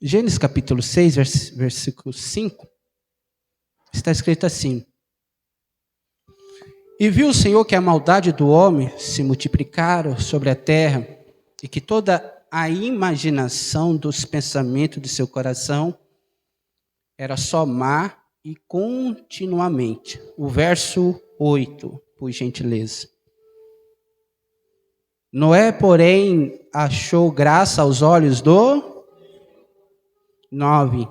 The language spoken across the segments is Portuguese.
Gênesis capítulo 6, versículo 5, está escrito assim: E viu o Senhor que a maldade do homem se multiplicara sobre a terra, e que toda a imaginação dos pensamentos de seu coração era só má e continuamente. O verso 8, por gentileza. Noé, porém, achou graça aos olhos do 9.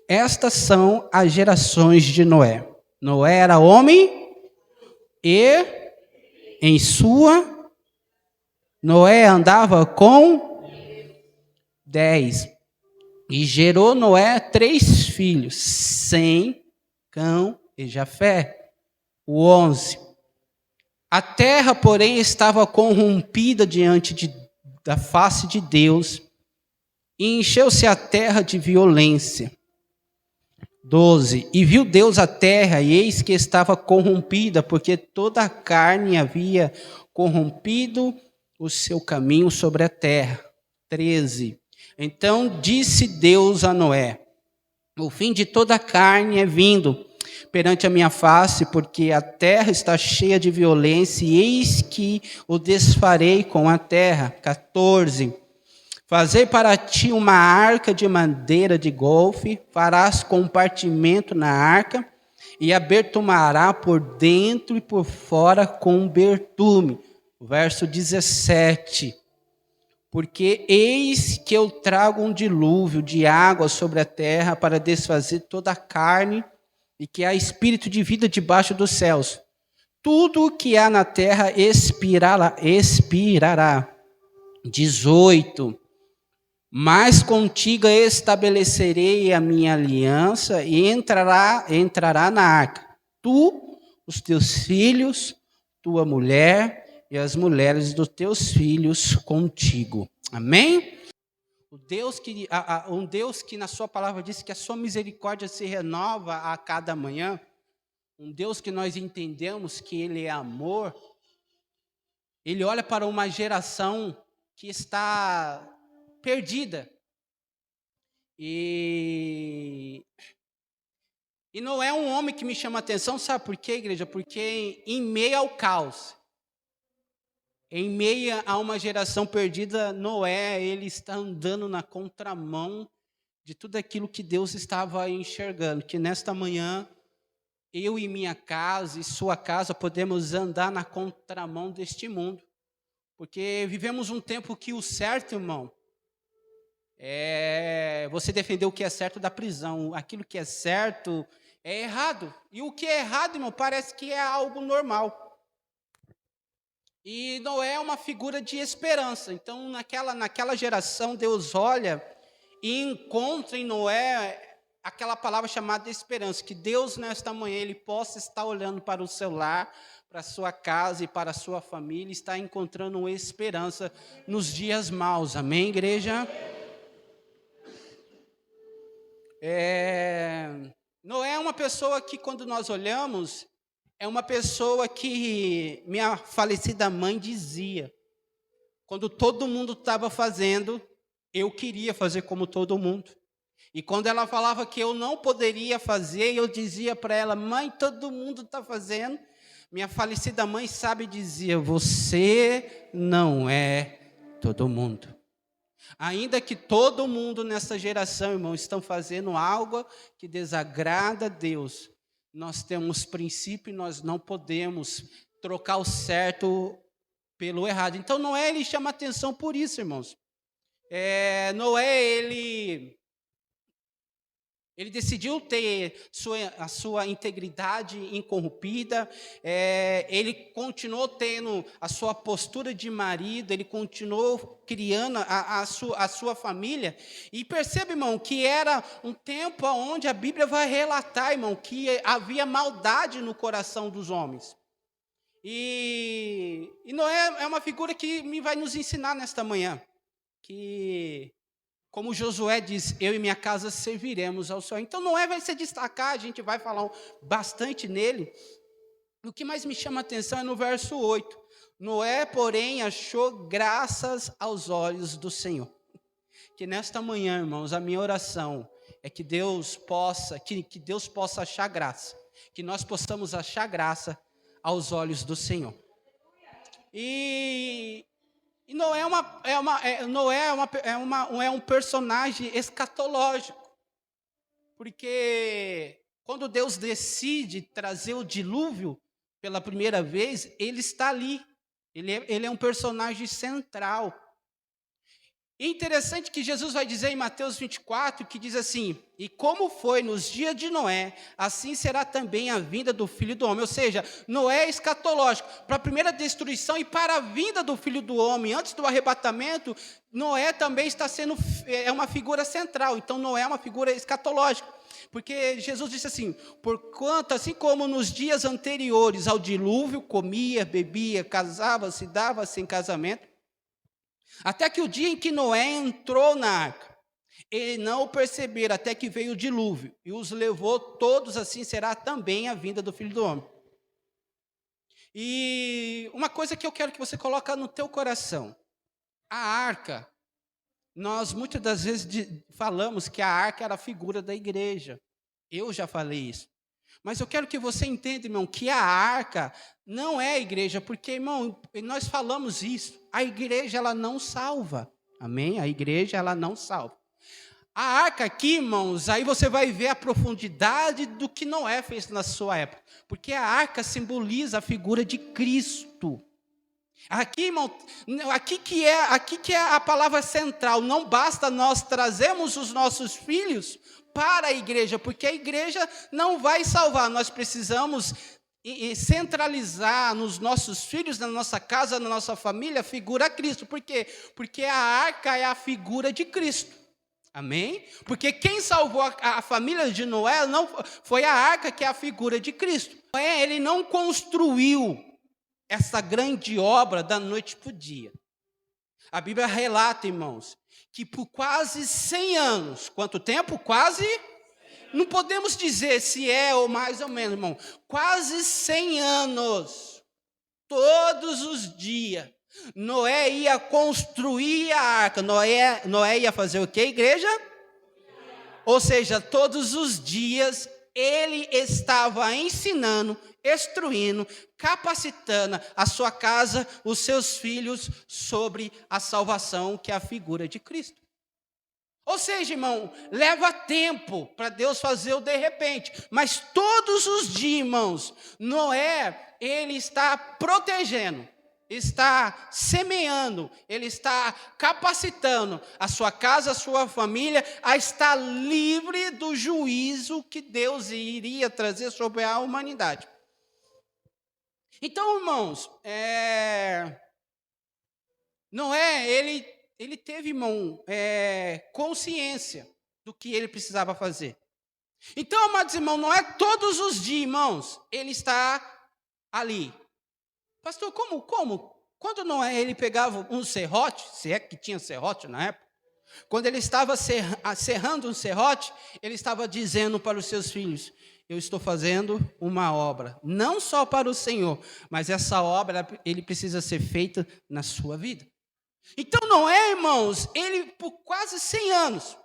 Estas são as gerações de Noé. Noé era homem e em sua Noé andava com 10. E gerou Noé 3 filhos, Sem, Cão e Jafé. O 11. A terra, porém, estava corrompida diante da face de Deus, e encheu-se a terra de violência. 12. E viu Deus a terra, e eis que estava corrompida, porque toda a carne havia corrompido o seu caminho sobre a terra. 13. Então disse Deus a Noé: O fim de toda a carne é vindo perante a minha face, porque a terra está cheia de violência, e eis que o desfarei com a terra. 14. Fazei para ti uma arca de madeira de golfe, farás compartimento na arca, e a bertumará por dentro e por fora com bertume. Verso 17. Porque eis que eu trago um dilúvio de água sobre a terra para desfazer toda a carne, e que há espírito de vida debaixo dos céus. Tudo o que há na terra expirará. 18. Mas contigo estabelecerei a minha aliança, e entrará na arca tu, os teus filhos, tua mulher e as mulheres dos teus filhos contigo. Amém? Um Deus que na sua palavra diz que a sua misericórdia se renova a cada manhã, um Deus que nós entendemos que Ele é amor. Ele olha para uma geração que está perdida. E não é um homem que me chama a atenção, sabe por quê, igreja? Porque em meio ao caos, em meio a uma geração perdida, Noé, ele está andando na contramão de tudo aquilo que Deus estava enxergando. Que nesta manhã, eu e minha casa e sua casa podemos andar na contramão deste mundo. Porque vivemos um tempo que o certo, irmão, é você defender o que é certo da prisão. Aquilo que é certo é errado. E o que é errado, irmão, parece que é algo normal. E Noé é uma figura de esperança. Então, naquela geração, Deus olha e encontra em Noé aquela palavra chamada esperança. Que Deus, nesta manhã, Ele possa estar olhando para o seu lar, para a sua casa e para a sua família, está encontrando uma esperança nos dias maus. Amém, igreja? Noé é uma pessoa que, quando nós olhamos, é uma pessoa que minha falecida mãe dizia. Quando todo mundo estava fazendo, eu queria fazer como todo mundo. E quando ela falava que eu não poderia fazer, eu dizia para ela: mãe, todo mundo está fazendo. Minha falecida mãe sabe dizia: você não é todo mundo. Ainda que todo mundo nessa geração, irmão, estão fazendo algo que desagrada a Deus, nós temos princípio e nós não podemos trocar o certo pelo errado. Então, Noé, ele chama atenção por isso, irmãos. Noé, ele decidiu ter a sua integridade incorrompida, ele continuou tendo a sua postura de marido, ele continuou criando a sua família. E percebe, irmão, que era um tempo onde a Bíblia vai relatar, irmão, que havia maldade no coração dos homens. E Noé é uma figura que vai nos ensinar nesta manhã, que... Como Josué diz, eu e minha casa serviremos ao Senhor. Então Noé vai se destacar, a gente vai falar bastante nele. O que mais me chama a atenção é no verso 8. Noé, porém, achou graças aos olhos do Senhor. que nesta manhã, irmãos, a minha oração é que Deus possa, que Deus possa achar graça, que nós possamos achar graça aos olhos do Senhor. E Noé é um personagem escatológico, porque quando Deus decide trazer o dilúvio pela primeira vez, ele está ali, ele é um personagem central. E interessante que Jesus vai dizer em Mateus 24, que diz assim: e como foi nos dias de Noé, assim será também a vinda do Filho do Homem. Ou seja, Noé é escatológico. Para a primeira destruição e para a vinda do Filho do Homem, antes do arrebatamento, Noé também está sendo, é uma figura central. Então, Noé é uma figura escatológica. Porque Jesus disse assim: porquanto, assim como nos dias anteriores ao dilúvio, comia, bebia, casava-se, dava-se em casamento, até que o dia em que Noé entrou na arca, ele não o perceberam, até que veio o dilúvio, e os levou todos, assim será também a vinda do Filho do Homem. E uma coisa que eu quero que você coloque no teu coração: a arca, nós muitas das vezes falamos que a arca era a figura da igreja. Eu já falei isso. Mas eu quero que você entenda, irmão, que a arca não é a igreja, porque, irmão, nós falamos isso, a igreja ela não salva, amém? A igreja ela não salva. A arca aqui, irmãos, aí você vai ver a profundidade do que Noé fez na sua época, porque a arca simboliza a figura de Cristo. Aqui, irmão, aqui que é a palavra central. Não basta nós trazermos os nossos filhos para a igreja, porque a igreja não vai salvar. Nós precisamos centralizar nos nossos filhos, na nossa casa, na nossa família, a figura Cristo. Por quê? Porque a arca é a figura de Cristo. Amém? Porque quem salvou a família de Noé não foi a arca, que é a figura de Cristo. Noé, ele não construiu essa grande obra da noite para o dia. A Bíblia relata, irmãos, que por quase 100 anos, quanto tempo? Quase, não podemos dizer se é ou mais ou menos, irmão, quase 100 anos, todos os dias, Noé ia construir a arca. Noé ia fazer o quê, igreja? Ou seja, todos os dias ele estava ensinando, instruindo, capacitando a sua casa, os seus filhos, sobre a salvação, que é a figura de Cristo. Ou seja, irmão, leva tempo para Deus fazer o de repente, mas todos os dias, irmãos, Noé, ele está protegendo, está semeando, ele está capacitando a sua casa, a sua família, a estar livre do juízo que Deus iria trazer sobre a humanidade. Então, irmãos, Noé, ele teve, irmão, consciência do que ele precisava fazer. Então, amados irmãos, não é todos os dias, irmãos, ele está ali. Pastor, como? Quando Noé, ele pegava um serrote, se é que tinha serrote na época, quando ele estava serrando um serrote, ele estava dizendo para os seus filhos: eu estou fazendo uma obra, não só para o Senhor, mas essa obra, ele precisa ser feita na sua vida. Então, Noé, irmãos, ele por quase 100 anos,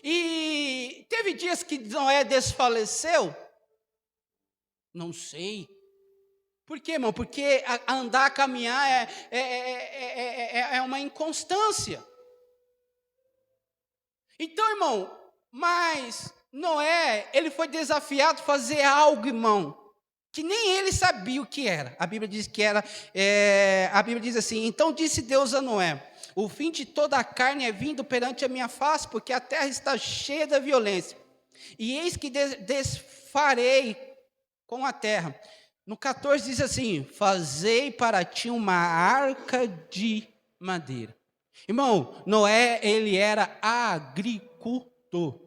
e teve dias que Noé desfaleceu, não sei. Por quê, irmão? Porque andar, caminhar é uma inconstância. Então, irmão, mas Noé, ele foi desafiado a fazer algo, irmão, que nem ele sabia o que era. A Bíblia diz que era, a Bíblia diz assim: então disse Deus a Noé: o fim de toda a carne é vindo perante a minha face, porque a terra está cheia da violência. E eis que desfarei com a terra. No 14 diz assim: fazei para ti uma arca de madeira. Irmão, Noé, ele era agricultor.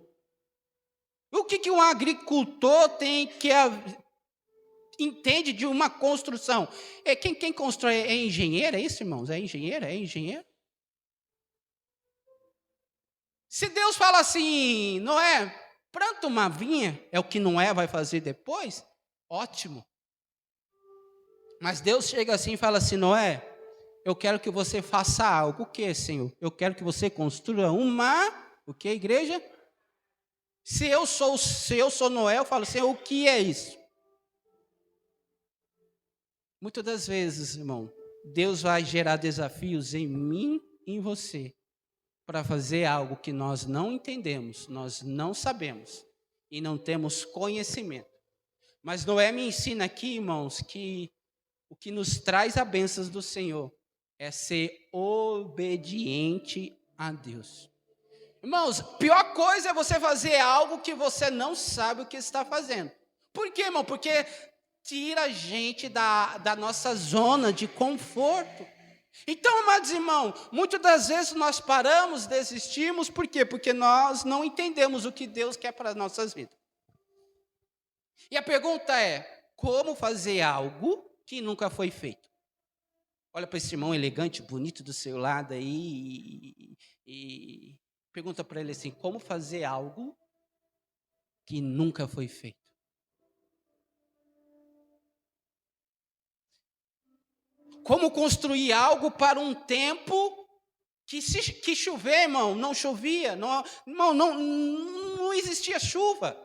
O que um agricultor tem que entende de uma construção? Quem constrói é engenheiro, é isso, irmãos? É engenheiro? É engenheiro? Se Deus fala assim: Noé, planta uma vinha, é o que Noé vai fazer depois, ótimo. Mas Deus chega assim e fala assim: Noé, eu quero que você faça algo. O que, Senhor? Eu quero que você construa o que, igreja? Se eu sou Noé, eu falo, Senhor, o que é isso? Muitas das vezes, irmão, Deus vai gerar desafios em mim e em você, para fazer algo que nós não entendemos, nós não sabemos e não temos conhecimento. Mas Noé me ensina aqui, irmãos, que o que nos traz a bênção do Senhor é ser obediente a Deus. Irmãos, pior coisa é você fazer algo que você não sabe o que está fazendo. Por quê, irmão? Porque tira a gente da nossa zona de conforto. Então, amados irmãos, muitas das vezes nós paramos, desistimos, por quê? Porque nós não entendemos o que Deus quer para as nossas vidas. E a pergunta é, como fazer algo que nunca foi feito? Olha para esse irmão elegante, bonito do seu lado aí e pergunta para ele assim, como fazer algo que nunca foi feito? Como construir algo para um tempo que chover, irmão, não chovia, não existia chuva.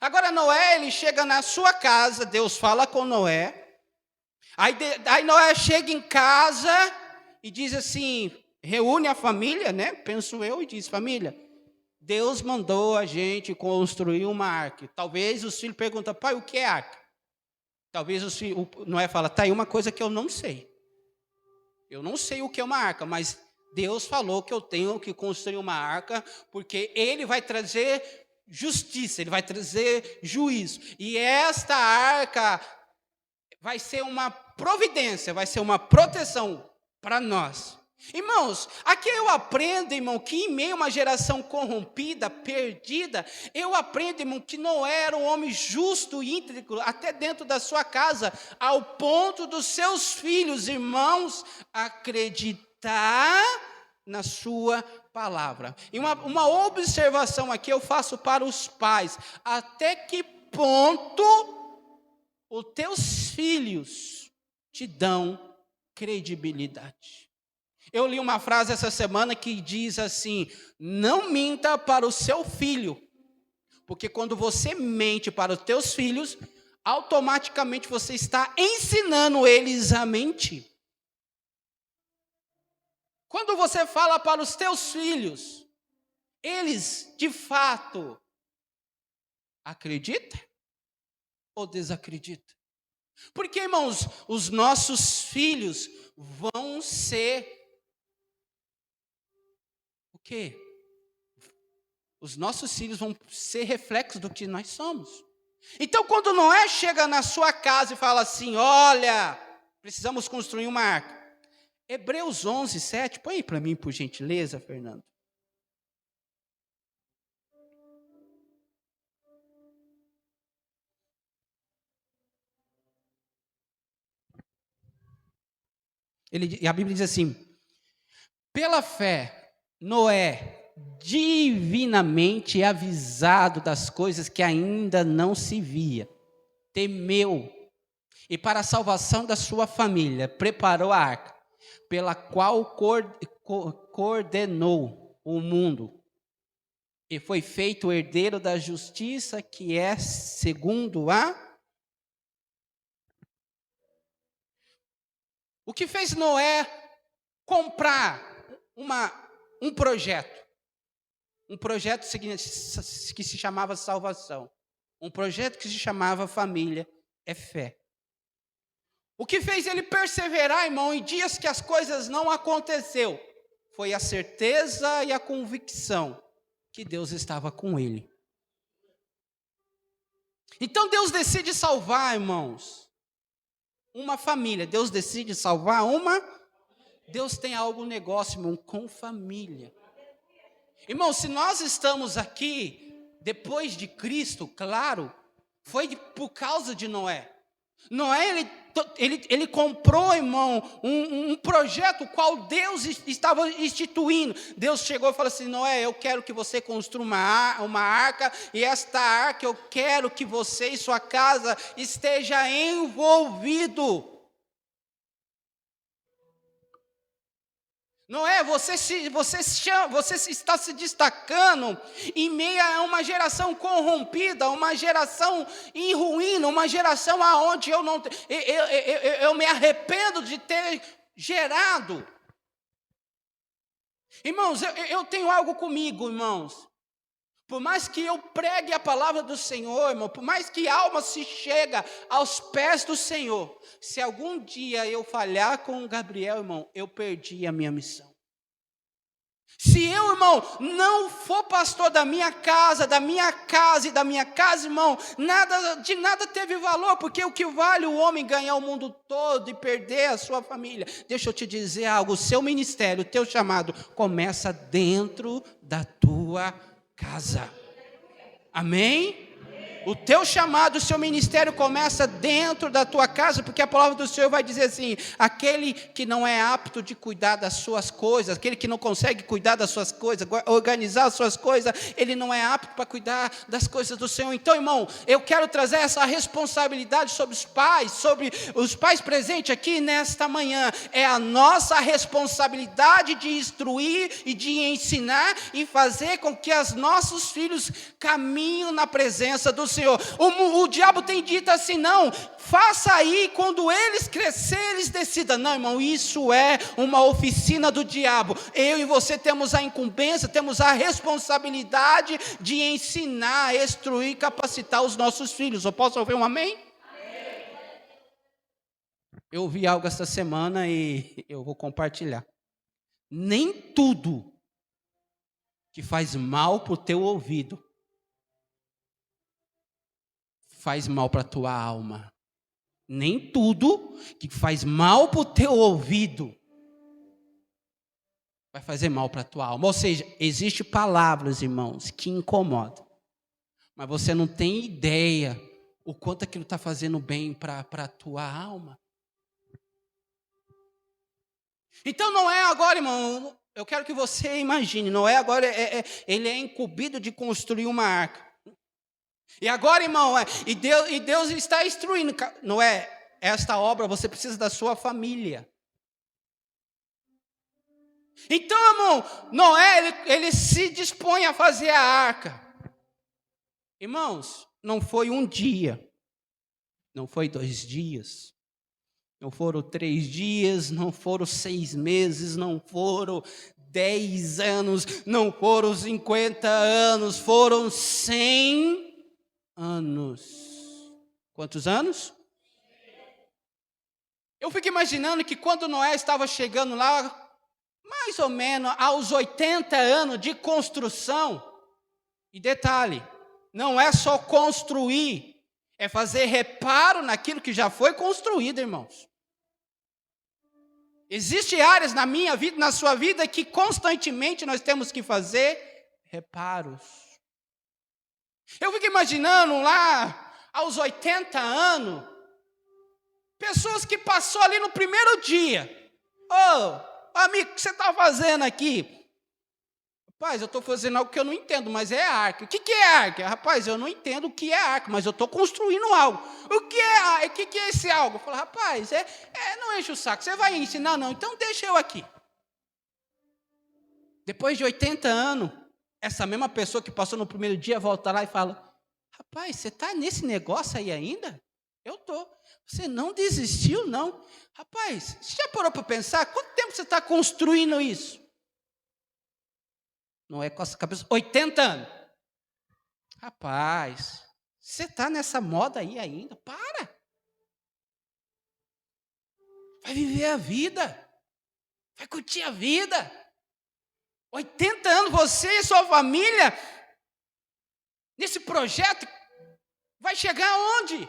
Agora Noé, ele chega na sua casa, Deus fala com Noé, aí Noé chega em casa e diz assim, reúne a família, né? Penso eu, e diz, família, Deus mandou a gente construir uma arca. Talvez os filhos perguntam, pai, o que é arca? Talvez o Noé fala, tá aí uma coisa que eu não sei. Eu não sei o que é uma arca, mas Deus falou que eu tenho que construir uma arca, porque Ele vai trazer justiça, Ele vai trazer juízo. E esta arca vai ser uma providência, vai ser uma proteção para nós. Irmãos, aqui eu aprendo, irmão, que em meio a uma geração corrompida, perdida, eu aprendo, irmão, que Noé era um homem justo e íntegro, até dentro da sua casa, ao ponto dos seus filhos, irmãos, acreditar na sua palavra. E uma observação aqui eu faço para os pais, até que ponto os teus filhos te dão credibilidade? Eu li uma frase essa semana que diz assim, não minta para o seu filho, porque quando você mente para os teus filhos, automaticamente você está ensinando eles a mentir. Quando você fala para os teus filhos, eles de fato acreditam ou desacreditam? Porque, irmãos, os nossos filhos vão ser o quê? Os nossos filhos vão ser reflexos do que nós somos. Então, quando Noé chega na sua casa e fala assim, olha, precisamos construir uma arca. Hebreus 11, 7, põe aí para mim, por gentileza, Fernando. A Bíblia diz assim, pela fé, Noé, divinamente avisado das coisas que ainda não se via, temeu, e para a salvação da sua família, preparou a arca, pela qual coordenou o mundo, e foi feito herdeiro da justiça, que é segundo a... O que fez Noé comprar um projeto? Um projeto que se chamava salvação. Um projeto que se chamava família, é fé. O que fez ele perseverar, irmão, em dias que as coisas não aconteceu, foi a certeza e a convicção que Deus estava com ele. Então Deus decide salvar, irmãos, uma família. Deus decide salvar Deus tem algum negócio, irmão, com família. Irmão, se nós estamos aqui depois de Cristo, claro, foi por causa de Noé. Noé, ele comprou, irmão, um projeto qual Deus estava instituindo. Deus chegou e falou assim, Noé, eu quero que você construa uma arca, e esta arca eu quero que você e sua casa esteja envolvido. Noé, você está se destacando em meio a uma geração corrompida, uma geração em ruína, uma geração aonde eu me arrependo de ter gerado. Irmãos, eu tenho algo comigo, irmãos. Por mais que eu pregue a palavra do Senhor, irmão, por mais que a alma se chega aos pés do Senhor, se algum dia eu falhar com o Gabriel, irmão, eu perdi a minha missão. Se eu, irmão, não for pastor da minha casa e da minha casa, irmão, de nada teve valor, porque o que vale o homem ganhar o mundo todo e perder a sua família? Deixa eu te dizer algo, o seu ministério, o teu chamado, começa dentro da tua casa. Amém? O teu chamado, o seu ministério começa dentro da tua casa, porque a palavra do Senhor vai dizer assim: aquele que não é apto de cuidar das suas coisas, aquele que não consegue cuidar das suas coisas, organizar as suas coisas, ele não é apto para cuidar das coisas do Senhor. Então, irmão, eu quero trazer essa responsabilidade sobre os pais presentes aqui nesta manhã. É a nossa responsabilidade de instruir e de ensinar e fazer com que os nossos filhos caminhem na presença do Senhor. O diabo tem dito assim: não, faça aí, quando eles crescerem, eles decidam. Não, irmão, isso é uma oficina do diabo. Eu e você temos a incumbência, temos a responsabilidade de ensinar, instruir, capacitar os nossos filhos. Eu posso ouvir um amém? Amém. Eu ouvi algo esta semana e eu vou compartilhar. Nem tudo que faz mal para o teu ouvido faz mal para a tua alma. Nem tudo que faz mal para o teu ouvido vai fazer mal para a tua alma. Ou seja, existem palavras, irmãos, que incomodam, mas você não tem ideia o quanto aquilo está fazendo bem para a tua alma. Então não é agora, irmão, eu quero que você imagine, não é agora, ele é incumbido de construir uma arca. E agora, irmão, e Deus está instruindo, não é? Esta obra você precisa da sua família. Então, irmão, Noé, ele se dispõe a fazer a arca. Irmãos, não foi um dia, não foi 2 dias, não foram 3 dias, não foram 6 meses, não foram 10 anos, não foram 50 anos, foram 100 anos. Quantos anos? Eu fico imaginando que quando Noé estava chegando lá, mais ou menos aos 80 anos de construção, e detalhe, não é só construir, é fazer reparo naquilo que já foi construído, irmãos. Existem áreas na minha vida, na sua vida, que constantemente nós temos que fazer reparos. Eu fico imaginando lá, aos 80 anos, pessoas que passou ali no primeiro dia. Amigo, o que você está fazendo aqui? Rapaz, eu estou fazendo algo que eu não entendo, mas é arca. O que é arca? Rapaz, eu não entendo o que é arca, mas eu estou construindo algo. O que é esse algo? Eu falo, rapaz, não enche o saco, você vai ensinar? Não, então deixa eu aqui. Depois de 80 anos, essa mesma pessoa que passou no primeiro dia volta lá e fala, rapaz, você está nesse negócio aí ainda? Eu estou. Você não desistiu, não? Rapaz, você já parou para pensar? Quanto tempo você está construindo isso? Não é com essa cabeça, 80 anos. Rapaz, você está nessa moda aí ainda? Para. Vai viver a vida. Vai curtir a vida. 80 anos, você e sua família, nesse projeto, vai chegar aonde?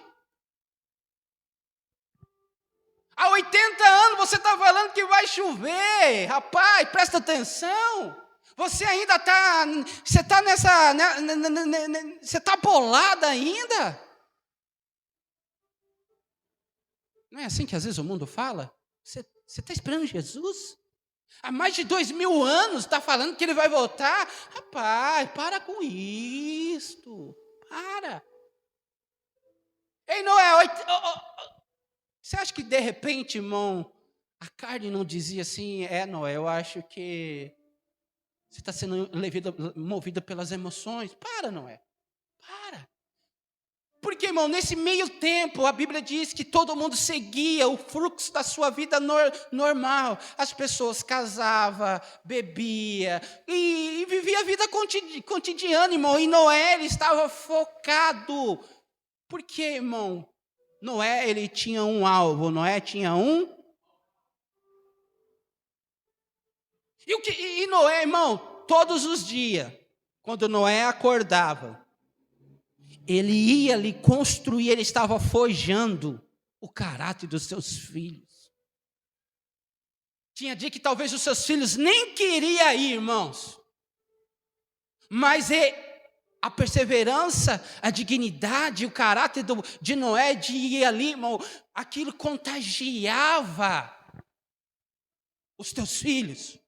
Há 80 anos você está falando que vai chover. Rapaz, presta atenção. Você ainda está, você está nessa, você está bolada ainda. Não é assim que às vezes o mundo fala? Você está esperando Jesus? Há mais de 2000 anos está falando que ele vai voltar? Rapaz, para com isto. Para. Ei, Noé, você acha que de repente, irmão, A carne não dizia assim, Noé, eu acho que você está sendo movida pelas emoções. Para, Noé, para. Porque, irmão, nesse meio tempo, a Bíblia diz que todo mundo seguia o fluxo da sua vida normal. As pessoas casavam, bebia e vivia a vida cotidiana, irmão. E Noé, ele estava focado. Por quê, irmão? Noé, ele tinha um alvo. Noé tinha um. E Noé, irmão, todos os dias, quando Noé acordava, ele ia ali construir, ele estava forjando o caráter dos seus filhos. Tinha dia que talvez os seus filhos nem queriam ir, irmãos. Mas a perseverança, a dignidade, o caráter de Noé de ir ali, irmão, aquilo contagiava os teus filhos.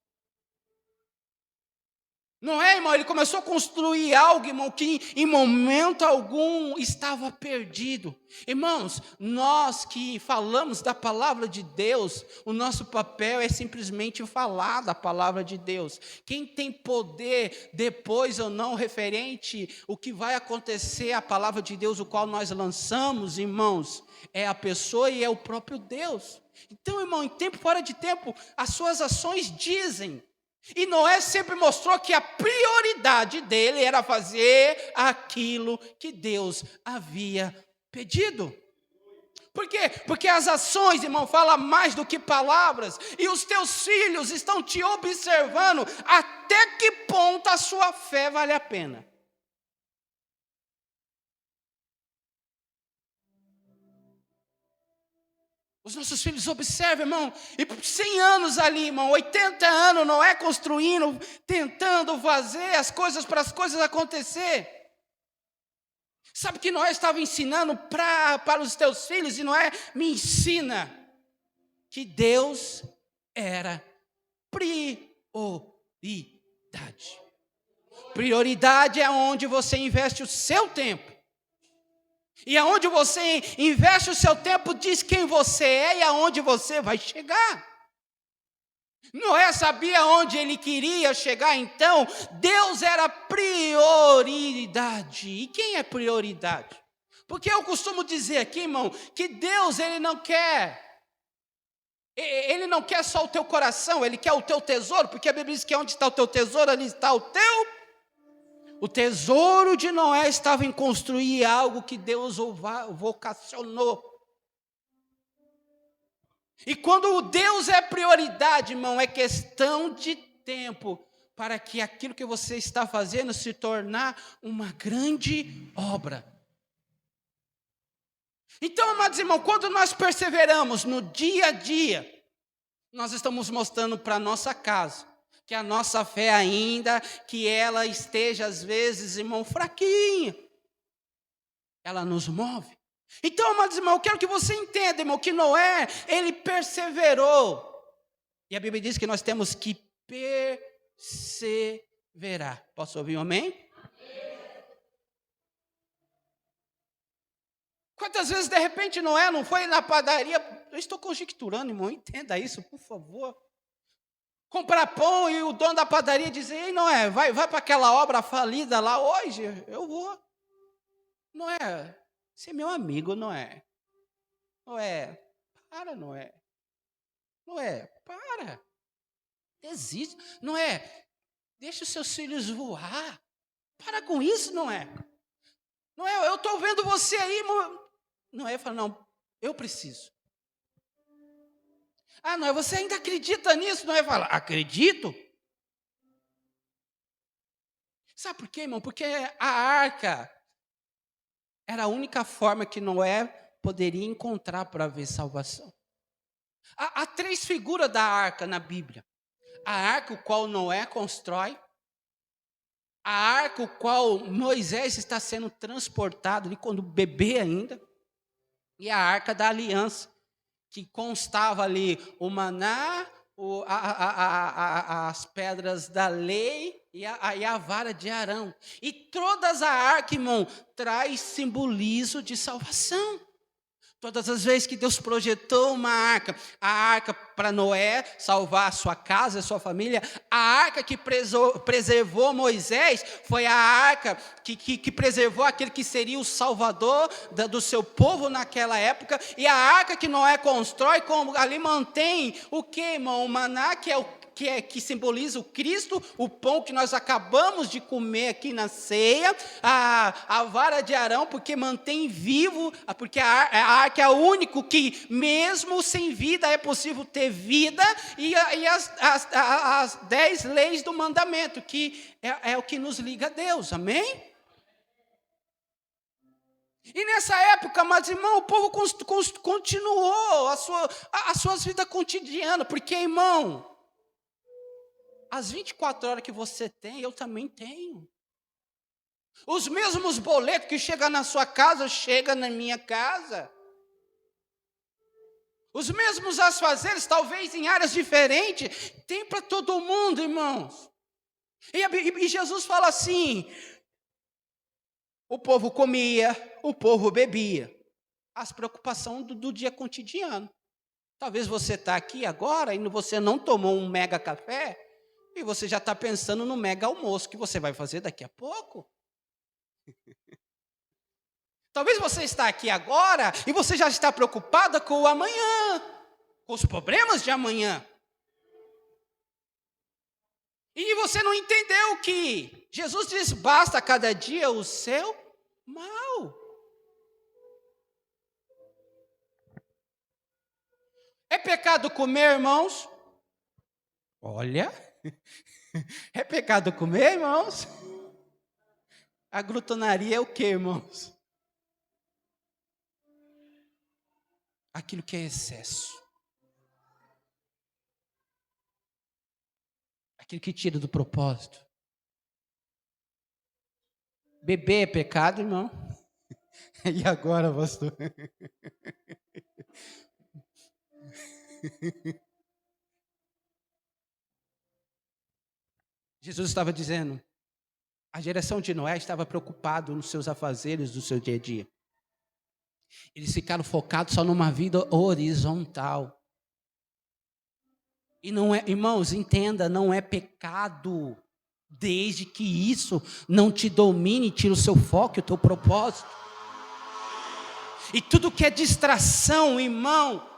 Não é, irmão? Ele começou a construir algo, irmão, que em momento algum estava perdido. Irmãos, nós que falamos da palavra de Deus, o nosso papel é simplesmente falar da palavra de Deus. Quem tem poder depois ou não referente o que vai acontecer, a palavra de Deus, o qual nós lançamos, irmãos, é a pessoa e é o próprio Deus. Então, irmão, em tempo fora de tempo, as suas ações dizem. E Noé sempre mostrou que a prioridade dele era fazer aquilo que Deus havia pedido. Por quê? Porque as ações, irmão, falam mais do que palavras. E os teus filhos estão te observando até que ponto a sua fé vale a pena. Os nossos filhos observam, irmão, e por 100 anos ali, irmão, 80 anos, Noé construindo, tentando fazer as coisas para as coisas acontecer. Sabe que Noé estava ensinando para os teus filhos, e Noé me ensina que Deus era prioridade. Prioridade é onde você investe o seu tempo. E aonde você investe o seu tempo, diz quem você é e aonde você vai chegar. Noé sabia onde ele queria chegar, então Deus era prioridade. E quem é prioridade? Porque eu costumo dizer aqui, irmão, que Deus, ele não quer só o teu coração, ele quer o teu tesouro, porque a Bíblia diz que onde está o teu tesouro, ali está o teu. O tesouro de Noé estava em construir algo que Deus o vocacionou. E quando Deus é prioridade, irmão, é questão de tempo para que aquilo que você está fazendo se tornar uma grande obra. Então, amados irmãos, quando nós perseveramos no dia a dia, nós estamos mostrando para a nossa casa que a nossa fé ainda, que ela esteja às vezes, irmão, fraquinha, ela nos move. Então, amados irmãos, eu quero que você entenda, irmão, que Noé, ele perseverou. E a Bíblia diz que nós temos que perseverar. Posso ouvir um amém? Quantas vezes, de repente, Noé não foi na padaria? Eu estou conjecturando, irmão, entenda isso, por favor. Comprar pão e o dono da padaria dizer, ei, Noé, vai para aquela obra falida lá hoje? Eu vou. Noé, você é meu amigo, Noé. Noé, para, Noé. Noé, para. Desiste. Noé, deixa os seus filhos voar. Para com isso, Noé. Noé, eu estou vendo você aí. Noé fala, não, eu preciso. Ah, Noé, você ainda acredita nisso? Noé fala, acredito. Sabe por quê, irmão? Porque a arca era a única forma que Noé poderia encontrar para ver salvação. Há 3 figuras da arca na Bíblia. A arca, o qual Noé constrói. A arca, o qual Moisés está sendo transportado ali quando bebê ainda. E a arca da aliança, que constava ali o maná, as pedras da lei e a vara de Arão. E todas a arca, irmão, traz simbolismo de salvação. Todas as vezes que Deus projetou uma arca, a arca para Noé salvar a sua casa, a sua família, a arca que preservou Moisés, foi a arca que preservou aquele que seria o salvador do seu povo naquela época, e a arca que Noé constrói, como ali mantém o que, irmão? O maná, que simboliza o Cristo, o pão que nós acabamos de comer aqui na ceia, a vara de Arão, porque mantém vivo, porque a arca é o único que, mesmo sem vida, é possível ter vida, e as 10 leis do mandamento, que é o que nos liga a Deus, amém? E nessa época, mas irmão, o povo continuou as suas vidas cotidianas, porque, irmão, as 24 horas que você tem, eu também tenho. Os mesmos boletos que chegam na sua casa, chegam na minha casa. Os mesmos afazeres, talvez em áreas diferentes, tem para todo mundo, irmãos. E Jesus fala assim, o povo comia, o povo bebia. As preocupações do dia cotidiano. Talvez você está aqui agora e você não tomou um mega café, e você já está pensando no mega almoço que você vai fazer daqui a pouco. Talvez você está aqui agora e você já está preocupada com o amanhã, com os problemas de amanhã. E você não entendeu que Jesus diz, basta cada dia o seu mal. É pecado comer, irmãos? Olha, é pecado comer, irmãos? A glutonaria é o que, irmãos? Aquilo que é excesso. Aquilo que tira do propósito. Beber é pecado, irmão? E agora, pastor? Jesus estava dizendo, a geração de Noé estava preocupada nos seus afazeres do seu dia a dia. Eles ficaram focados só numa vida horizontal. E não é, irmãos, entenda, não é pecado, desde que isso não te domine, tire o seu foco e o teu propósito. E tudo que é distração, irmão,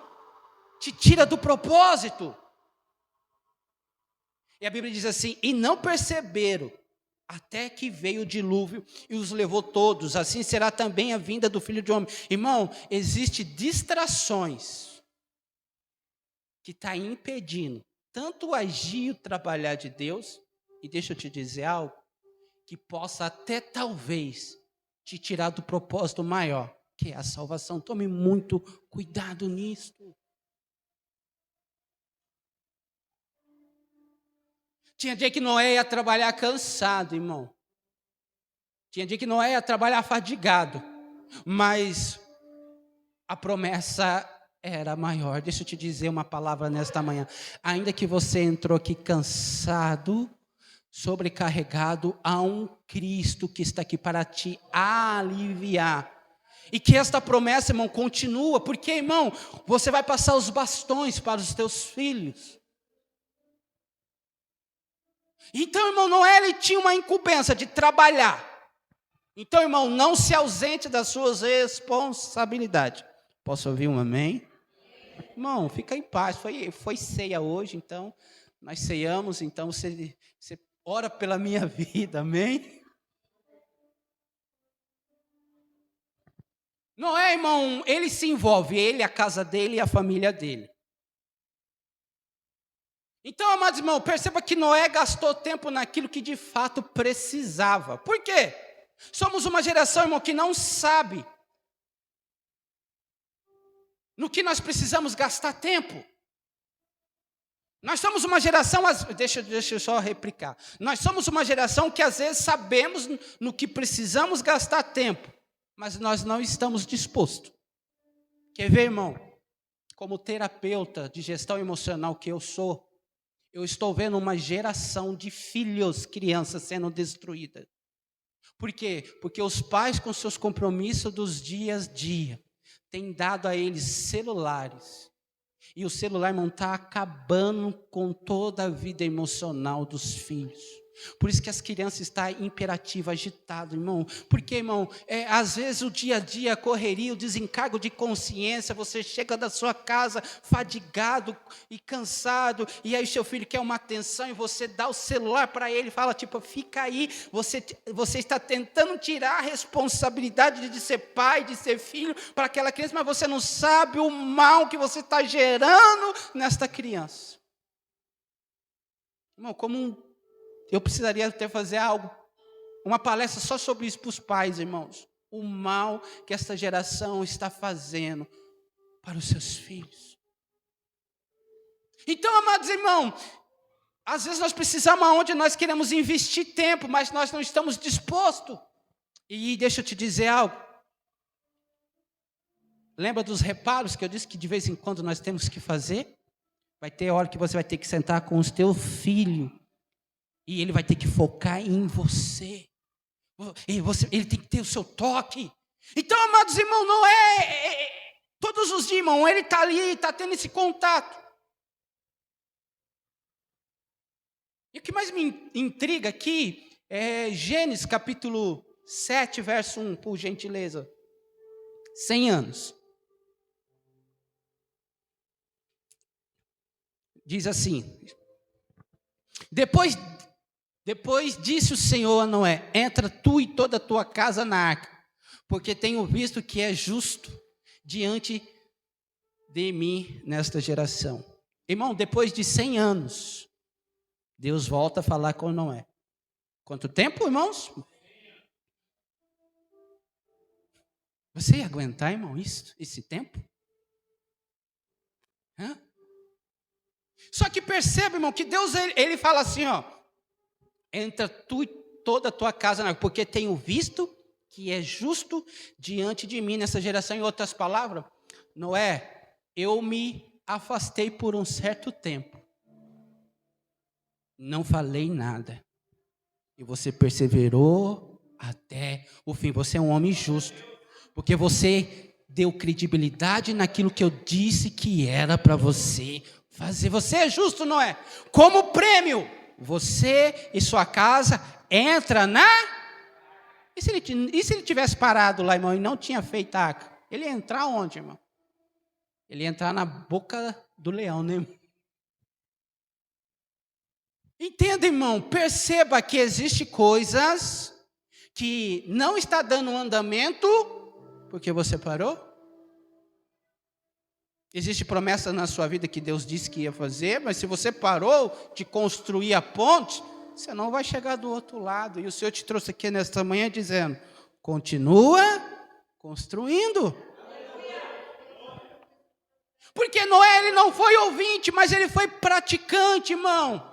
te tira do propósito. E a Bíblia diz assim, e não perceberam, até que veio o dilúvio e os levou todos, assim será também a vinda do Filho do Homem. Irmão, existem distrações que está impedindo tanto o agir e o trabalhar de Deus, e deixa eu te dizer algo, que possa até talvez te tirar do propósito maior, que é a salvação. Tome muito cuidado nisso. Tinha dia que Noé ia trabalhar cansado, irmão. Tinha dia que Noé ia trabalhar fadigado. Mas a promessa era maior. Deixa eu te dizer uma palavra nesta manhã. Ainda que você entrou aqui cansado, sobrecarregado, há um Cristo que está aqui para te aliviar. E que esta promessa, irmão, continua. Porque, irmão, você vai passar os bastões para os teus filhos. Então, irmão, Noé, ele tinha uma incumbência de trabalhar. Então, irmão, não se ausente das suas responsabilidades. Posso ouvir um amém? Irmão, fica em paz. Foi ceia hoje, então, nós ceiamos, então você ora pela minha vida, amém? Noé, irmão, ele se envolve, ele, a casa dele e a família dele. Então, amados irmãos, perceba que Noé gastou tempo naquilo que de fato precisava. Por quê? Somos uma geração, irmão, que não sabe no que nós precisamos gastar tempo. Nós somos uma geração, deixa eu só replicar. Nós somos uma geração que às vezes sabemos no que precisamos gastar tempo, mas nós não estamos dispostos. Quer ver, irmão? Como terapeuta de gestão emocional que eu sou, eu estou vendo uma geração de filhos, crianças sendo destruídas. Por quê? Porque os pais com seus compromissos dos dias a dia tem dado a eles celulares. E o celular, irmão, está acabando com toda a vida emocional dos filhos. Por isso que as crianças estão imperativas, agitadas, irmão. Porque, irmão, às vezes o dia a dia, a correria, o desencargo de consciência, você chega da sua casa fadigado e cansado, e aí seu filho quer uma atenção e você dá o celular para ele e fala, tipo, fica aí, você está tentando tirar a responsabilidade de ser pai, de ser filho para aquela criança, mas você não sabe o mal que você está gerando nesta criança. Irmão, eu precisaria até fazer uma palestra só sobre isso para os pais, irmãos. O mal que esta geração está fazendo para os seus filhos. Então, amados irmãos, às vezes nós precisamos aonde nós queremos investir tempo, mas nós não estamos dispostos. E deixa eu te dizer algo. Lembra dos reparos que eu disse que de vez em quando nós temos que fazer? Vai ter hora que você vai ter que sentar com os teus filhos. E ele vai ter que focar em você. Ele tem que ter o seu toque. Então, amados irmãos, não todos os dias, irmão, ele está ali, está tendo esse contato. E o que mais me intriga aqui é Gênesis capítulo 7, verso 1, por gentileza. 100 anos. Diz assim: Depois disse o Senhor a Noé: entra tu e toda a tua casa na arca, porque tenho visto que é justo diante de mim nesta geração. Irmão, depois de 100 anos, Deus volta a falar com Noé. Quanto tempo, irmãos? Você ia aguentar, irmão, esse tempo? Hã? Só que perceba, irmão, que Deus, ele fala assim, ó: entra tu e toda a tua casa, porque tenho visto que é justo diante de mim nessa geração. Em outras palavras, Noé, eu me afastei por um certo tempo. Não falei nada. E você perseverou até o fim. Você é um homem justo. Porque você deu credibilidade naquilo que eu disse que era para você fazer. Você é justo, Noé. Como prêmio, você e sua casa entra na... E se ele tivesse parado lá, irmão, e não tinha feito a arca? Ele ia entrar onde, irmão? Ele ia entrar na boca do leão, né, irmão? Entenda, irmão, perceba que existem coisas que não está dando andamento porque você parou. Existe promessa na sua vida que Deus disse que ia fazer, mas se você parou de construir a ponte, você não vai chegar do outro lado. E o Senhor te trouxe aqui nesta manhã dizendo: continua construindo. Porque Noé, ele não foi ouvinte, mas ele foi praticante, irmão.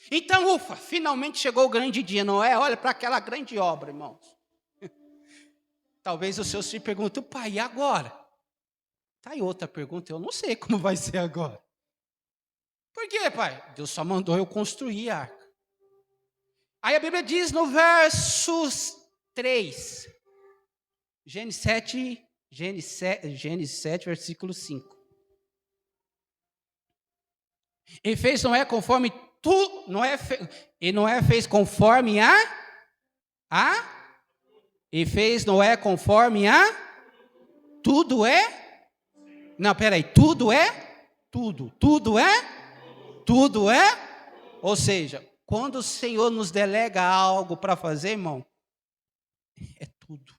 Então, ufa, finalmente chegou o grande dia. Noé, olha para aquela grande obra, irmãos. Talvez os seus filhos perguntem: pai, e agora? Tá aí outra pergunta, eu não sei como vai ser agora. Por quê, pai? Deus só mandou eu construir a arca. Aí a Bíblia diz no verso 3, Gênesis 7, versículo 5. E fez Noé conforme tu, Noé fez conforme e fez Noé conforme tudo é? Não, peraí, tudo é? Tudo é? Ou seja, quando o Senhor nos delega algo para fazer, irmão, é tudo.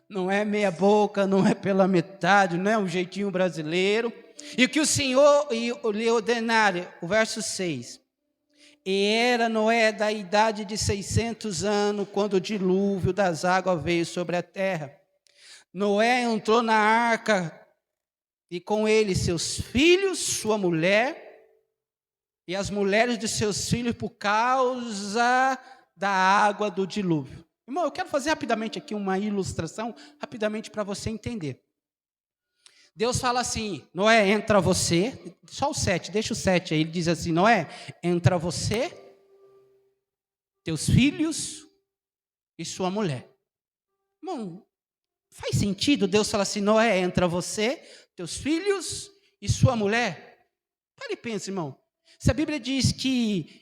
Não é meia boca, não é pela metade, não é um jeitinho brasileiro. E o que o Senhor lhe ordenaria, o verso 6. E era Noé da idade de 600 anos, quando o dilúvio das águas veio sobre a terra. Noé entrou na arca, e com ele seus filhos, sua mulher, e as mulheres de seus filhos, por causa da água do dilúvio. Irmão, eu quero fazer rapidamente aqui uma ilustração, rapidamente para você entender. Deus fala assim: Noé, entra você, só o 7, deixa o 7 aí, ele diz assim: Noé, entra você, teus filhos e sua mulher. Irmão, Faz sentido Deus falar assim, Noé, entra você, teus filhos e sua mulher? Para e pensa, irmão. Se a Bíblia diz que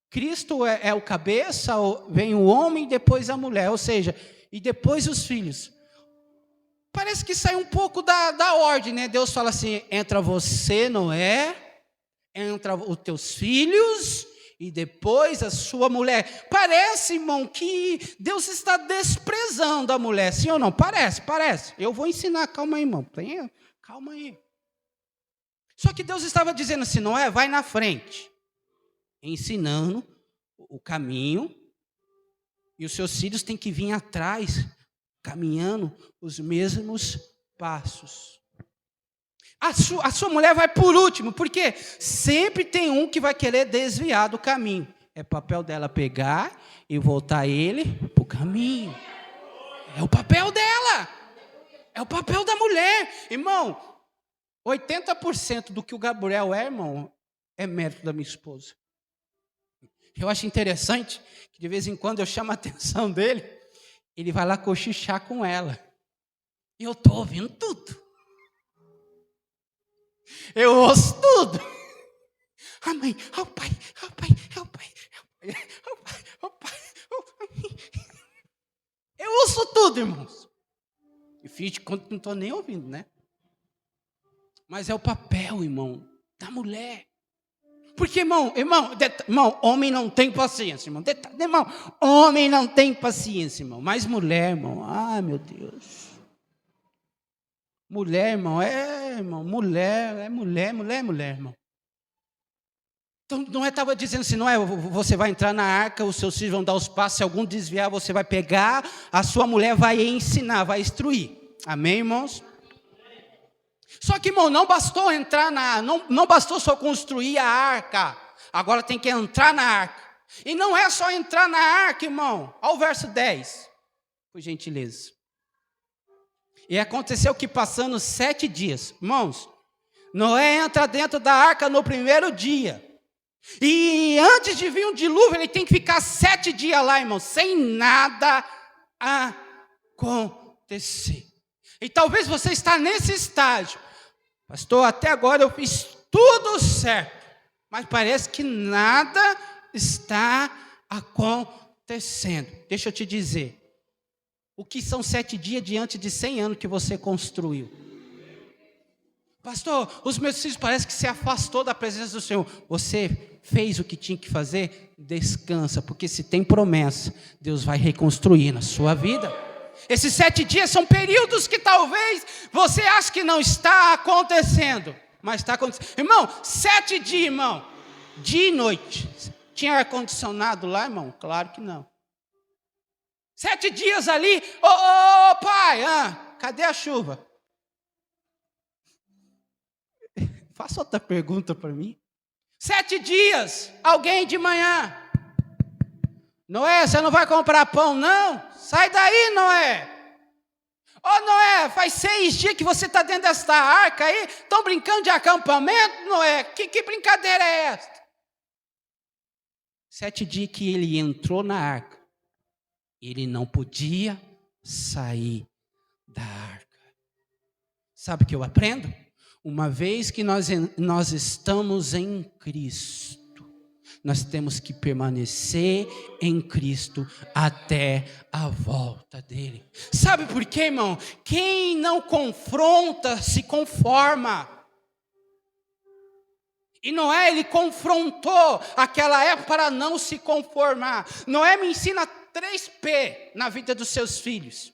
Cristo é o cabeça, vem o homem e depois a mulher, ou seja, e depois os filhos. Parece que sai um pouco da ordem, né? Deus fala assim, entra você, Noé, entra os teus filhos e depois a sua mulher. Parece, irmão, que Deus está desprezando a mulher, sim ou não? Parece. Eu vou ensinar, calma aí, irmão. Calma aí. Só que Deus estava dizendo assim, Noé, vai na frente, ensinando o caminho, e os seus filhos têm que vir atrás, caminhando os mesmos passos. A sua mulher vai por último, porque sempre tem um que vai querer desviar do caminho. É papel dela pegar e voltar ele para o caminho. É o papel dela. É o papel da mulher. Irmão, 80% do que o Gabriel é, irmão, é mérito da minha esposa. Eu acho interessante que de vez em quando eu chamo a atenção dele, ele vai lá cochichar com ela. E eu estou ouvindo tudo. Eu ouço tudo. A mãe, o pai, o pai, o pai, o pai, o pai, o pai. Eu ouço tudo, irmãos. E fiz de conta que não estou nem ouvindo, né? Mas é o papel, irmão, da mulher. Porque, irmão, homem não tem paciência, irmão. Homem não tem paciência, irmão. Mas mulher, irmão, meu Deus. Mulher, irmão, mulher, irmão. Então, não estava dizendo assim, não é, você vai entrar na arca, os seus filhos vão dar os passos, se algum desviar, você vai pegar, a sua mulher vai ensinar, vai instruir. Amém, irmãos? Só que, irmão, não bastou entrar não bastou só construir a arca, agora tem que entrar na arca. E não é só entrar na arca, irmão. Olha o verso 10, por gentileza. E aconteceu que passando 7 dias, irmãos, Noé entra dentro da arca no primeiro dia. E antes de vir um dilúvio, ele tem que ficar 7 dias lá, irmão, sem nada acontecer. E talvez você está nesse estágio. Pastor, até agora eu fiz tudo certo, mas parece que nada está acontecendo. Deixa eu te dizer. O que são 7 dias diante de 100 anos que você construiu? Pastor, os meus filhos parece que se afastou da presença do Senhor. Você fez o que tinha que fazer? Descansa, porque se tem promessa, Deus vai reconstruir na sua vida. Esses 7 dias são períodos que talvez você ache que não está acontecendo, mas está acontecendo. Irmão, 7 dias, irmão, dia e noite. Tinha ar-condicionado lá, irmão? Claro que não. 7 dias ali, pai, cadê a chuva? Faça outra pergunta para mim. 7 dias, alguém de manhã. Noé, você não vai comprar pão, não? Sai daí, Noé. Noé, faz 6 dias que você está dentro desta arca aí. Estão brincando de acampamento, Noé? Que brincadeira é esta? 7 dias que ele entrou na arca. Ele não podia sair da arca. Sabe o que eu aprendo? Uma vez que nós estamos em Cristo, nós temos que permanecer em Cristo até a volta dele. Sabe por quê, irmão? Quem não confronta se conforma. E Noé, ele confrontou aquela época para não se conformar. Noé me ensina 3P na vida dos seus filhos.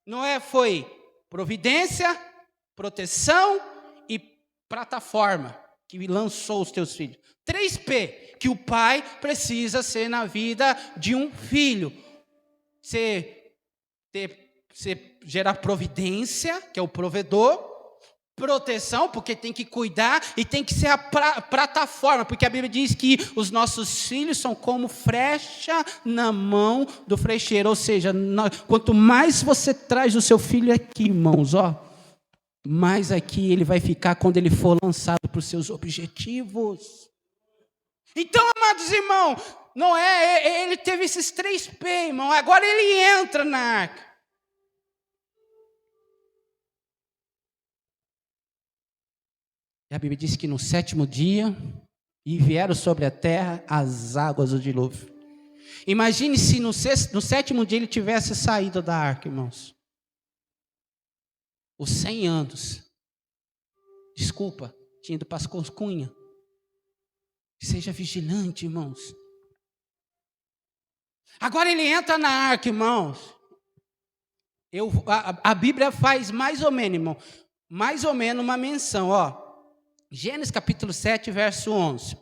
Noé foi providência, proteção e plataforma que lançou os teus filhos. 3P que o pai precisa ser na vida de um filho. Você gerar providência, que é o provedor. Proteção, porque tem que cuidar, e tem que ser a plataforma, porque a Bíblia diz que os nossos filhos são como flecha na mão do frecheiro, ou seja, quanto mais você traz o seu filho aqui, irmãos, mais aqui ele vai ficar quando ele for lançado para os seus objetivos. Então, amados irmãos, Noé, ele teve esses 3P, irmão, agora ele entra na arca. E a Bíblia diz que no 7º dia, e vieram sobre a terra as águas do dilúvio. Imagine se no 7º dia ele tivesse saído da arca, irmãos. Os 100 anos. Desculpa, tinha ido para as cunhas. Seja vigilante, irmãos. Agora ele entra na arca, irmãos. A Bíblia faz mais ou menos, irmão, mais ou menos uma menção, ó. Gênesis capítulo 7, verso 11.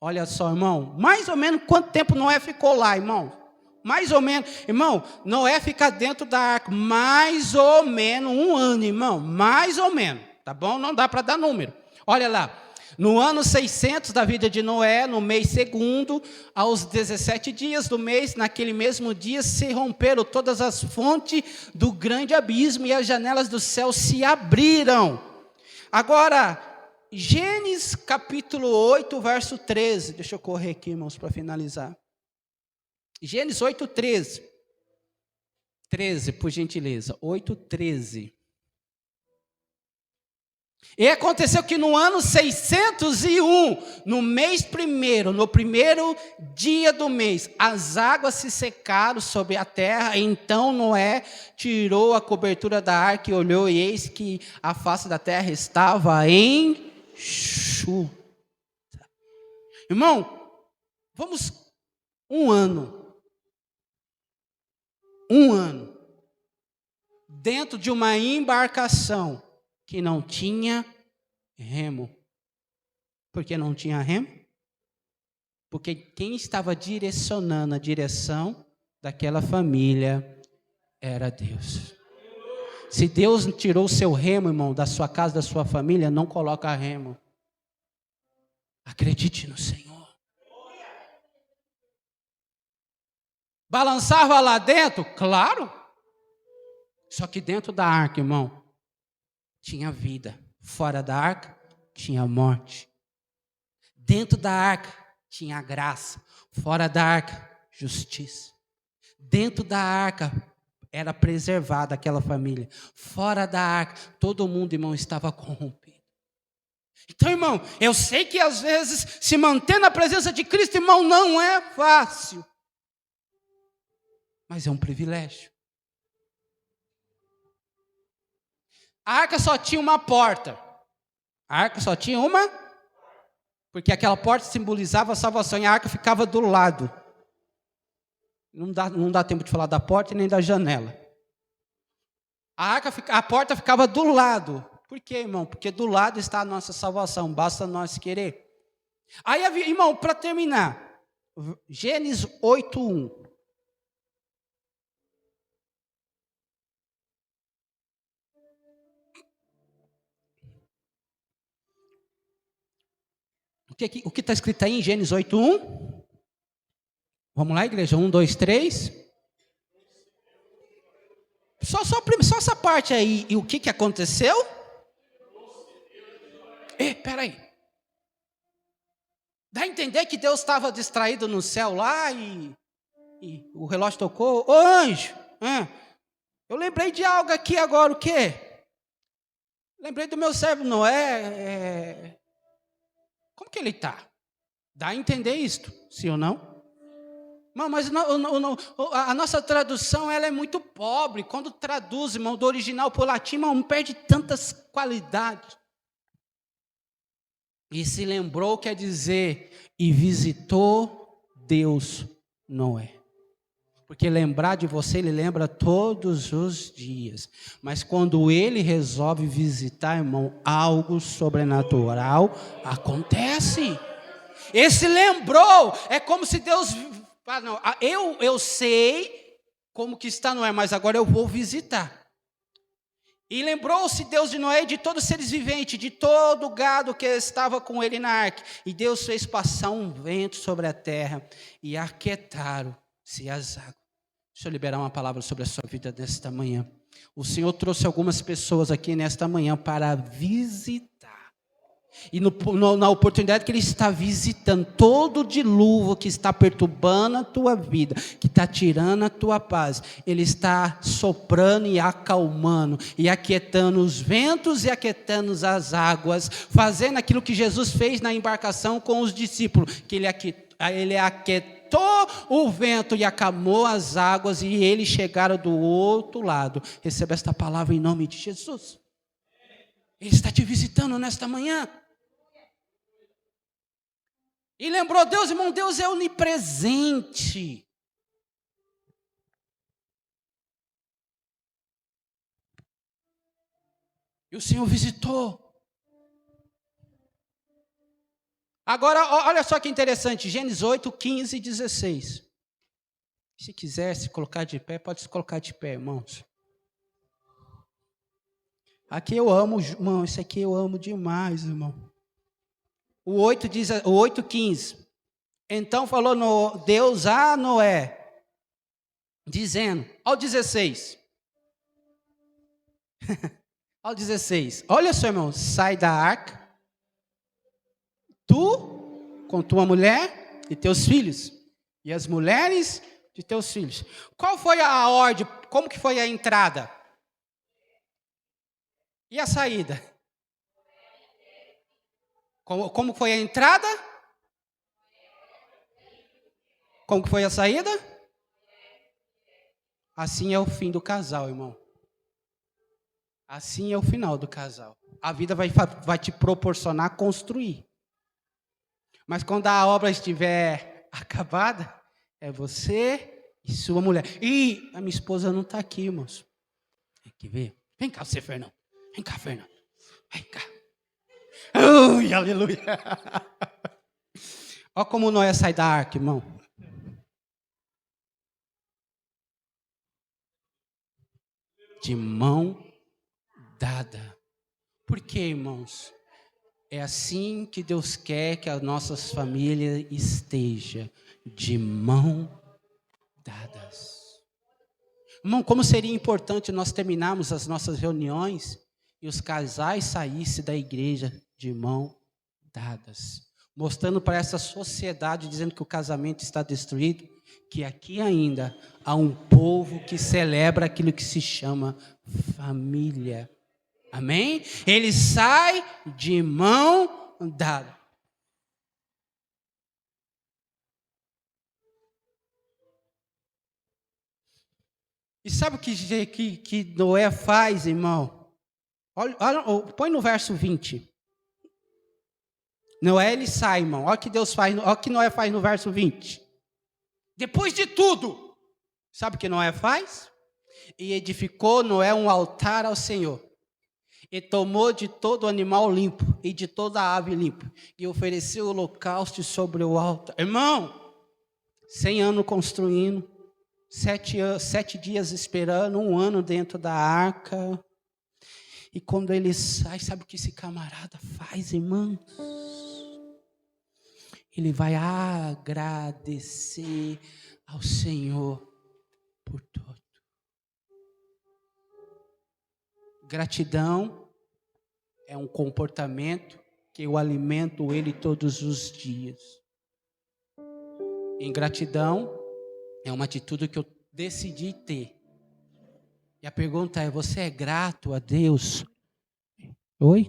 Olha só, irmão, mais ou menos quanto tempo Noé ficou lá, irmão? Mais ou menos, irmão, Noé fica dentro da arca mais ou menos 1 ano, irmão, mais ou menos, tá bom? Não dá para dar número. Olha lá. No ano 600 da vida de Noé, no mês 2º, aos 17 dias do mês, naquele mesmo dia, se romperam todas as fontes do grande abismo e as janelas do céu se abriram. Agora, Gênesis capítulo 8, verso 13. Deixa eu correr aqui, irmãos, para finalizar. Gênesis 8, 13. 13, por gentileza. 8, 13. E aconteceu que no ano 601, no mês 1º, no primeiro dia do mês, as águas se secaram sobre a terra. Então Noé tirou a cobertura da arca e olhou, e eis que a face da terra estava enxuta. Irmão, vamos 1 ano. 1 ano. Dentro de uma embarcação que não tinha remo. Por que não tinha remo? Porque quem estava direcionando a direção daquela família era Deus. Se Deus tirou o seu remo, irmão, da sua casa, da sua família, não coloca remo. Acredite no Senhor. Balançava lá dentro? Claro. Só que dentro da arca, irmão, tinha vida. Fora da arca, tinha morte. Dentro da arca, tinha graça. Fora da arca, justiça. Dentro da arca, era preservada aquela família. Fora da arca, todo mundo, irmão, estava corrompido. Então, irmão, eu sei que às vezes se manter na presença de Cristo, irmão, não é fácil. Mas é um privilégio. A arca só tinha uma porta. A arca só tinha uma, porque aquela porta simbolizava a salvação e a arca ficava do lado. Não dá tempo de falar da porta e nem da janela. A porta ficava do lado. Por quê, irmão? Porque do lado está a nossa salvação, basta nós querer. Aí, irmão, para terminar, Gênesis 8:1. O que está escrito aí em Gênesis 8:1? Vamos lá, igreja? 1, 2, 3. Só essa parte aí. E o que aconteceu? Espera aí. Dá a entender que Deus estava distraído no céu lá e o relógio tocou. Ô anjo, eu lembrei de algo aqui agora, o quê? Lembrei do meu servo Noé. Como que ele está? Dá a entender isto, sim ou não? Não, mas a nossa tradução ela é muito pobre. Quando traduz, irmão, do original para o latim, irmão, perde tantas qualidades. E se lembrou quer dizer, e visitou Deus Noé. Porque lembrar de você, ele lembra todos os dias. Mas quando ele resolve visitar, irmão, algo sobrenatural acontece. Esse lembrou, é como se Deus... não, eu sei como que está Noé, mas agora eu vou visitar. E lembrou-se Deus de Noé e de todos os seres viventes, de todo o gado que estava com ele na arca. E Deus fez passar um vento sobre a terra e aquietaram-se as águas. Deixa eu liberar uma palavra sobre a sua vida nesta manhã. O Senhor trouxe algumas pessoas aqui nesta manhã para visitar. E na oportunidade que Ele está visitando todo o dilúvio que está perturbando a tua vida, que está tirando a tua paz, Ele está soprando e acalmando, e aquietando os ventos e aquietando as águas, fazendo aquilo que Jesus fez na embarcação com os discípulos, que Ele aquietou o vento e acalmou as águas, e eles chegaram do outro lado. Receba esta palavra em nome de Jesus. Ele está te visitando nesta manhã. E lembrou Deus, irmão, Deus é onipresente. E o Senhor visitou. Agora, olha só que interessante, Gênesis 8, 15 e 16. Se quiser se colocar de pé, pode se colocar de pé, irmãos. Aqui eu amo, irmão, isso aqui eu amo demais, irmão. O 8:15. Então falou Deus a Noé, dizendo, ao 16. Ao 16. Olha só, irmão, sai da arca, tu com tua mulher e teus filhos, e as mulheres de teus filhos. Qual foi a ordem? Como que foi a entrada? E a saída? Como foi a entrada? Como foi a saída? Assim é o fim do casal, irmão. Assim é o final do casal. A vida vai te proporcionar construir. Mas quando a obra estiver acabada, é você e sua mulher. E a minha esposa não está aqui, irmãos. Tem que ver. Vem cá você, Fernando. Vem cá, Fernando. Vem cá. Ui, aleluia. Olha como Noé sai da arca, irmão. De mão dada. Por quê, irmãos? É assim que Deus quer que as nossas famílias estejam, de mão dadas. Irmão, como seria importante nós terminarmos as nossas reuniões e os casais saíssem da igreja de mão dadas, mostrando para essa sociedade, dizendo que o casamento está destruído, que aqui ainda há um povo que celebra aquilo que se chama família. Amém? Ele sai de mão dada. E sabe o que Noé faz, irmão? Olha, põe no verso 20. Noé, ele sai, irmão. Olha o que Deus faz, olha o que Noé faz no verso 20. Depois de tudo, sabe o que Noé faz? E edificou Noé um altar ao Senhor. E tomou de todo animal limpo e de toda ave limpa. E ofereceu holocausto sobre o altar. Irmão, 100 anos construindo. 7 dias esperando, 1 ano dentro da arca. E quando ele sai, sabe o que esse camarada faz, irmãos? Ele vai agradecer ao Senhor por tudo. Gratidão é um comportamento que eu alimento ele todos os dias. Ingratidão é uma atitude que eu decidi ter. E a pergunta é, você é grato a Deus? Oi?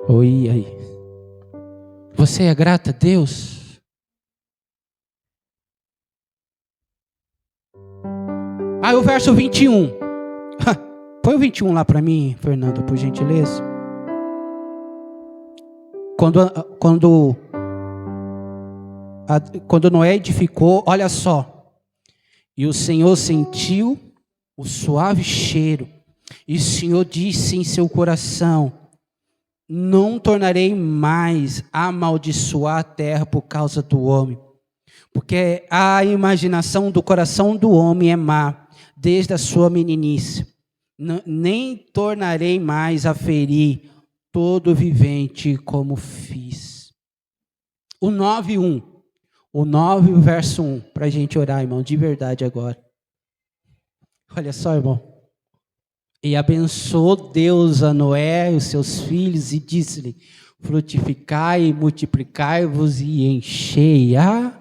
Oi, aí. Você é grato a Deus? Aí o verso 21. Põe o 21 lá para mim, Fernando, por gentileza. Quando Noé edificou, olha só. E o Senhor sentiu o suave cheiro. E o Senhor disse em seu coração: não tornarei mais a amaldiçoar a terra por causa do homem. Porque a imaginação do coração do homem é má, desde a sua meninice. Nem tornarei mais a ferir todo vivente como fiz. O 9:1. O 9, verso 1, para a gente orar, irmão, de verdade agora. Olha só, irmão. E abençoou Deus a Noé e os seus filhos e disse-lhe: frutificai e multiplicai-vos e enchei a...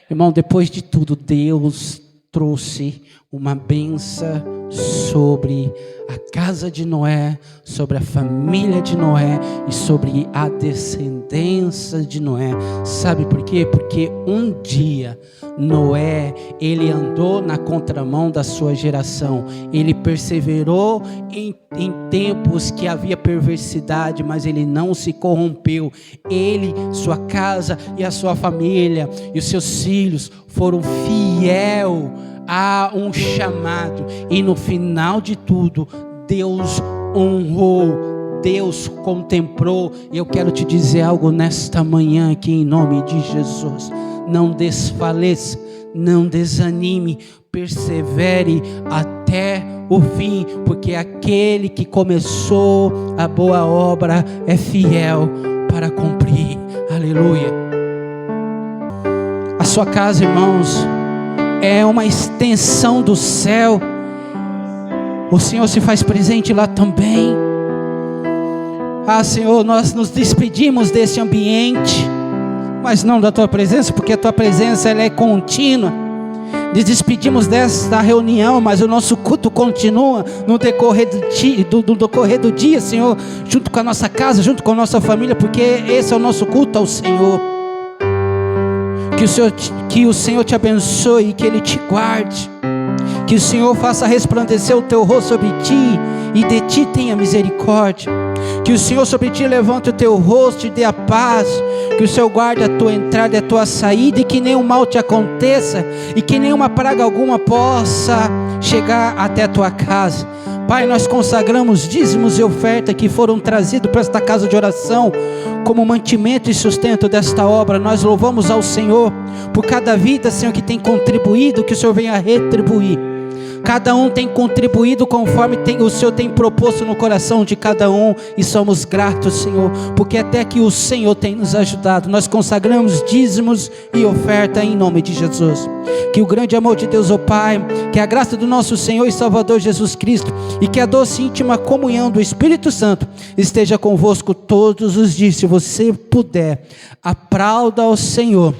Irmão, depois de tudo, Deus trouxe uma bênção sobre a casa de Noé, sobre a família de Noé e sobre a descendência de Noé. Sabe por quê? Porque um dia Noé, ele andou na contramão da sua geração. Ele perseverou em tempos que havia perversidade, mas ele não se corrompeu. Ele, sua casa e a sua família e os seus filhos foram fiel a um chamado, e no final de tudo, Deus honrou, Deus contemplou. E eu quero te dizer algo nesta manhã aqui, em nome de Jesus: não desfaleça, não desanime, persevere até o fim, porque aquele que começou a boa obra é fiel para cumprir. Aleluia. A sua casa, irmãos, é uma extensão do céu. O Senhor se faz presente lá também. Ah, Senhor, nós nos despedimos desse ambiente, mas não da Tua presença, porque a Tua presença ela é contínua. Nos despedimos desta reunião, mas o nosso culto continua no decorrer do dia, Senhor, junto com a nossa casa, junto com a nossa família, porque esse é o nosso culto ao Senhor. Que o Senhor te abençoe e que Ele te guarde. Que o Senhor faça resplandecer o teu rosto sobre ti e de ti tenha misericórdia. Que o Senhor sobre ti levante o teu rosto e dê a paz. Que o Senhor guarde a tua entrada e a tua saída, e que nenhum mal te aconteça, e que nenhuma praga alguma possa chegar até a tua casa. Pai, nós consagramos dízimos e oferta que foram trazidos para esta casa de oração como mantimento e sustento desta obra. Nós louvamos ao Senhor por cada vida, Senhor, que tem contribuído, que o Senhor venha retribuir. Cada um tem contribuído conforme o Senhor tem proposto no coração de cada um, e somos gratos, Senhor, porque até que o Senhor tem nos ajudado. Nós consagramos dízimos e oferta em nome de Jesus. Que o grande amor de Deus, o Pai, que a graça do nosso Senhor e Salvador Jesus Cristo, e que a doce e íntima comunhão do Espírito Santo esteja convosco todos os dias. Se você puder, aplauda ao Senhor.